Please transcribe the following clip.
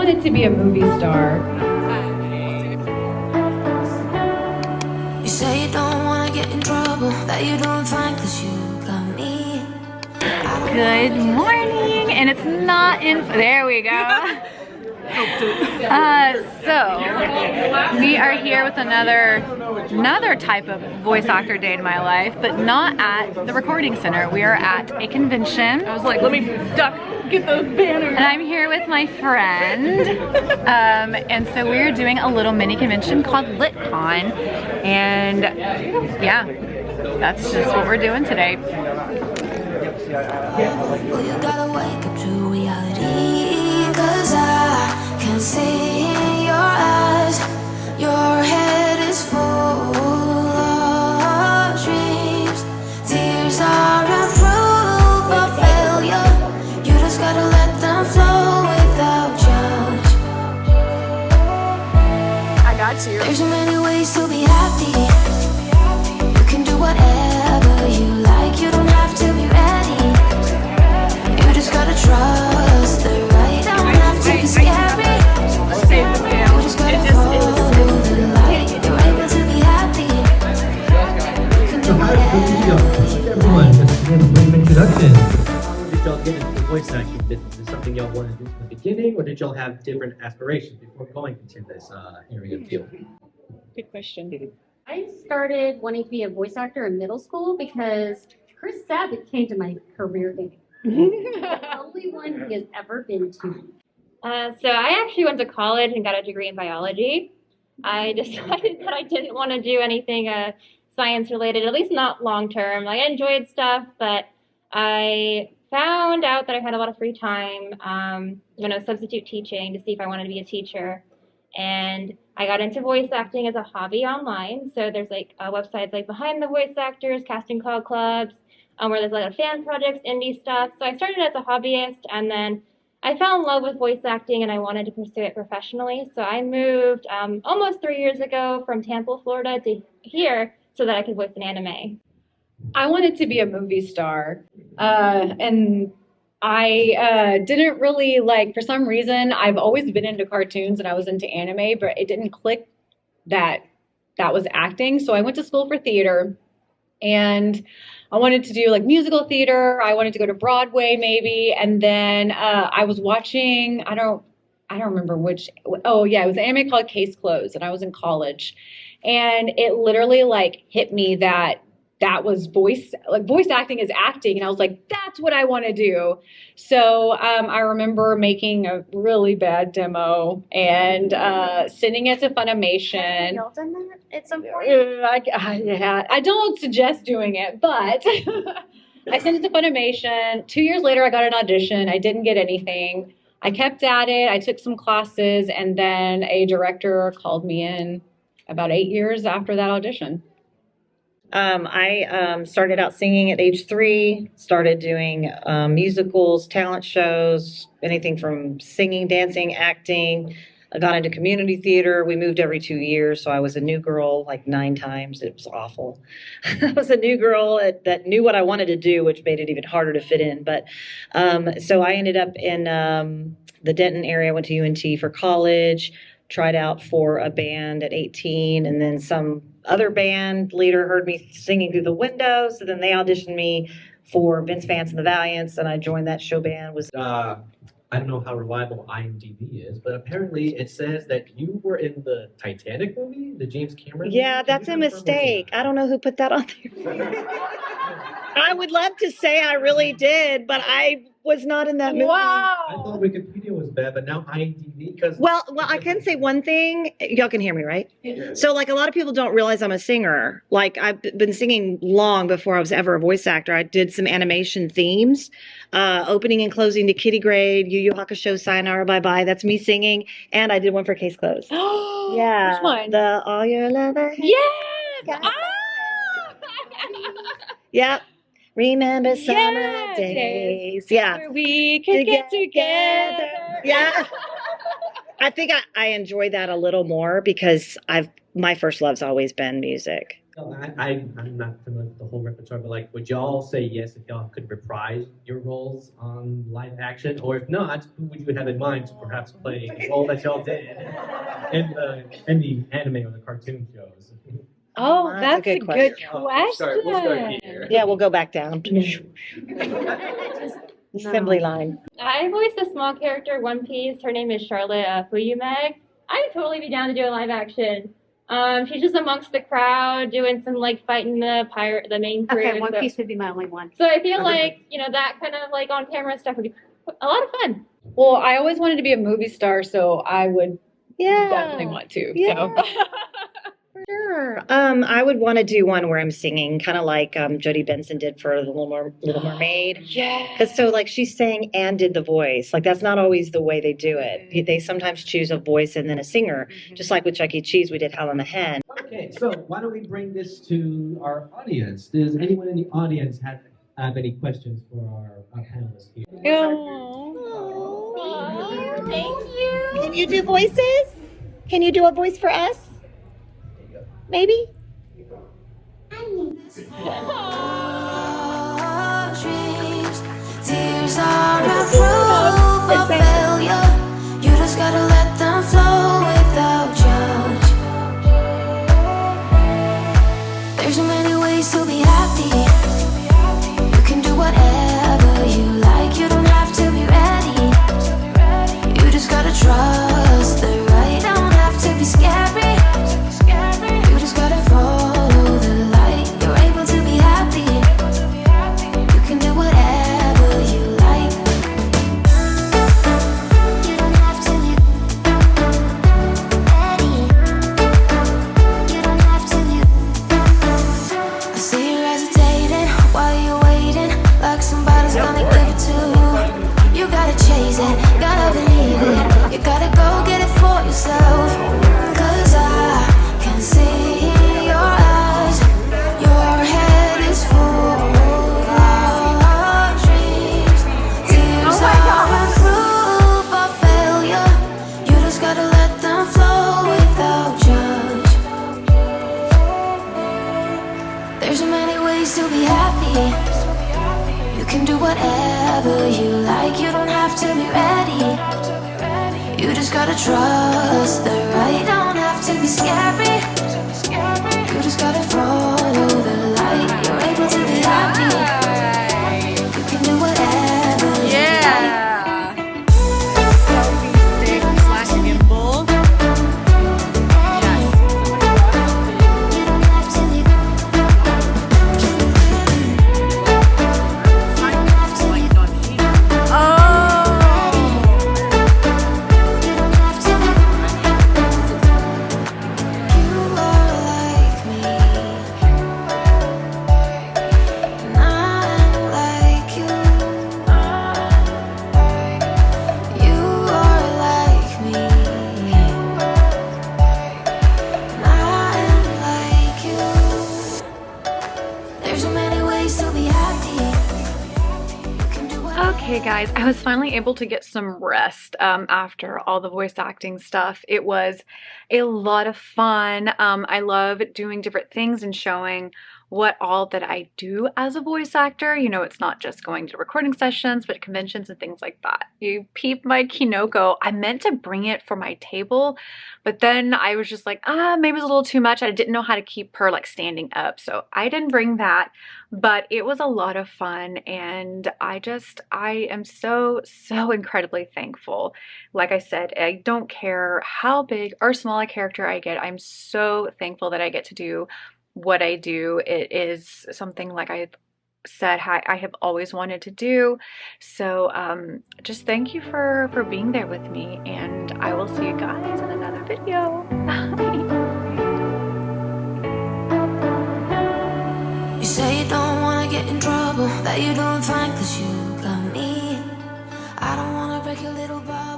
wanted to be a movie star. You say you don't want to get in trouble, that you don't find 'cause you got me. Good morning, and it's not in, there we go. So we are here with another type of voice actor day in my life, but not at the recording center. We are at a convention. I was like, let me duck, get those banners. And I'm here with my friend. And so we're doing a little mini convention called LitCon. And yeah, that's just what we're doing today. Well, you gotta wake up to reality, 'cause I can see in your eyes, your head is full of dreams. Tears aren't proof of failure, you just gotta let them flow without judge. I got you. There's so many ways to be happy, you can do whatever you like, you don't have to be ready, you just gotta trust the right, don't have to be scary, you just gotta follow the light, you're able to be happy, you can do whatever. Everyone, just give a brief introduction. How did y'all get into the voice acting business? Is this something y'all wanted to do from the beginning, or did y'all have different aspirations before going into this area of field? Good question. I started wanting to be a voice actor in middle school because Chris Sabat came to my career day. The only one he has ever been to. So I actually went to college and got a degree in biology. I decided that I didn't want to do anything science related, at least not long term. Like, I enjoyed stuff, but I found out that I had a lot of free time when I was substitute teaching to see if I wanted to be a teacher. And I got into voice acting as a hobby online. So there's like websites like Behind the Voice Actors, Casting Call Clubs, where there's a lot of fan projects, indie stuff. So I started as a hobbyist, and then I fell in love with voice acting and I wanted to pursue it professionally. So I moved almost 3 years ago from Tampa, Florida to here so that I could voice an anime. I wanted to be a movie star, and I didn't really for some reason, I've always been into cartoons and I was into anime, but it didn't click that was acting. So I went to school for theater, and I wanted to do musical theater. I wanted to go to Broadway maybe. And then I was watching, I don't remember which, oh yeah, it was an anime called Case Closed, and I was in college. And it literally hit me that was voice acting is acting. And I was like, that's what I want to do. So I remember making a really bad demo and sending it to Funimation. Y'all done that at some point? Yeah, I don't suggest doing it, but I sent it to Funimation. 2 years later, I got an audition. I didn't get anything. I kept at it. I took some classes, and then a director called me in about 8 years after that audition. I started out singing at age 3, started doing musicals, talent shows, anything from singing, dancing, acting. I got into community theater. We moved every 2 years, so I was a new girl 9 times. It was awful. I was a new girl that knew what I wanted to do, which made it even harder to fit in. But so I ended up in the Denton area, went to UNT for college, tried out for a band at 18, and then some other band leader heard me singing through the window, so then they auditioned me for Vince Vance and the Valiants, and I joined that show band. I don't know how reliable IMDb is, but apparently it says that you were in the Titanic movie, the James Cameron Yeah, movie. that's a mistake. I don't know who put that on there. I would love to say I really did, but I was not in that movie. I thought Wikipedia was bad, but now IMDb, because... Well, I can say one thing. Y'all can hear me, right? So, a lot of people don't realize I'm a singer. I've been singing long before I was ever a voice actor. I did some animation themes, opening and closing to Kitty Grade, Yu Yu Hakusho, Sayonara Bye Bye. That's me singing. And I did one for Case Closed. Yeah. Which one? The All Your Love I Have. Yes! Yep. Remember summer Yes, days. Yeah. Where we could get together. Yeah. I think I enjoy that a little more because my first love's always been music. No, I'm not familiar with the whole repertoire, but like, would y'all say yes if y'all could reprise your roles on live action? Or if not, who would you have in mind to perhaps play the role that y'all did in the anime or the cartoon shows? Oh, That's a that's good a good question. question. We'll start here. Yeah, we'll go back down. Assembly line. I voiced a small character, in One Piece. Her name is Charlotte Fuyumeg. I'd totally be down to do a live action. She's just amongst the crowd doing some like fighting the main crew. Okay, One so, Piece would be my only one. So I feel like, that kind of like on camera stuff would be a lot of fun. Well, I always wanted to be a movie star, so I would Yeah. definitely want to. Yeah. So. Sure. I would want to do one where I'm singing, kind of like Jodie Benson did for the Little Mermaid. Yeah. Because so like she sang and did the voice. Like that's not always the way they do it. They sometimes choose a voice and then a singer. Just like with Chuck E. Cheese, we did Helen the Hen. Okay, so why don't we bring this to our audience? Does anyone in the audience have any questions for our panelists here? Thank you. Can you do voices? Can you do a voice for us? Maybe? Dreams, tears are a proof of failure. You just gotta let them flow without judge. There's so many ways to be happy. You can do whatever you like. You don't have to be ready. You just gotta trust the right. Don't have to be scary. You just gotta follow the light. You're able to be happy. You can do whatever you like. You don't have to be ready. You don't have to be. I see you hesitating while you're waiting, like somebody's gonna give it to you. You gotta chase it, gotta believe it. You gotta go get it for yourself. 'Cause I can see your eyes. Your head is full of dreams. Tears are proof of failure. You just gotta let them flow without judge. There's so many ways to be happy. You can do whatever you like. You don't have to be ready. You just gotta trust the right. Don't have to be scary. You just gotta follow the light. You're able to be happy. You can do whatever you like. Selfie stick slash gimbal. You don't have to be. You don't have to be. Oh. You don't have to be. You are like me, and I'm like you. You are like me, and I'm like you. There's so many ways to be happy. You can do whatever. Okay, guys, I was finally able to get some rest after all the voice acting stuff. It was a lot of fun. I love doing different things and showing what all that I do as a voice actor. It's not just going to recording sessions, but conventions and things like that. You peep my Kinoko. I meant to bring it for my table, but then I was just like, maybe it's a little too much. I didn't know how to keep her like standing up, so I didn't bring that. But it was a lot of fun, and I am so incredibly thankful. Like I said, I don't care how big or small a character I get. I'm so thankful that I get to do what I do. It is something, like I've said, I have always wanted to do. So just thank you for being there with me, and I will see you guys in another video. Bye. You say you don't wanna get in trouble, that you're doing fine 'cause you got me. I don't wanna break your little body.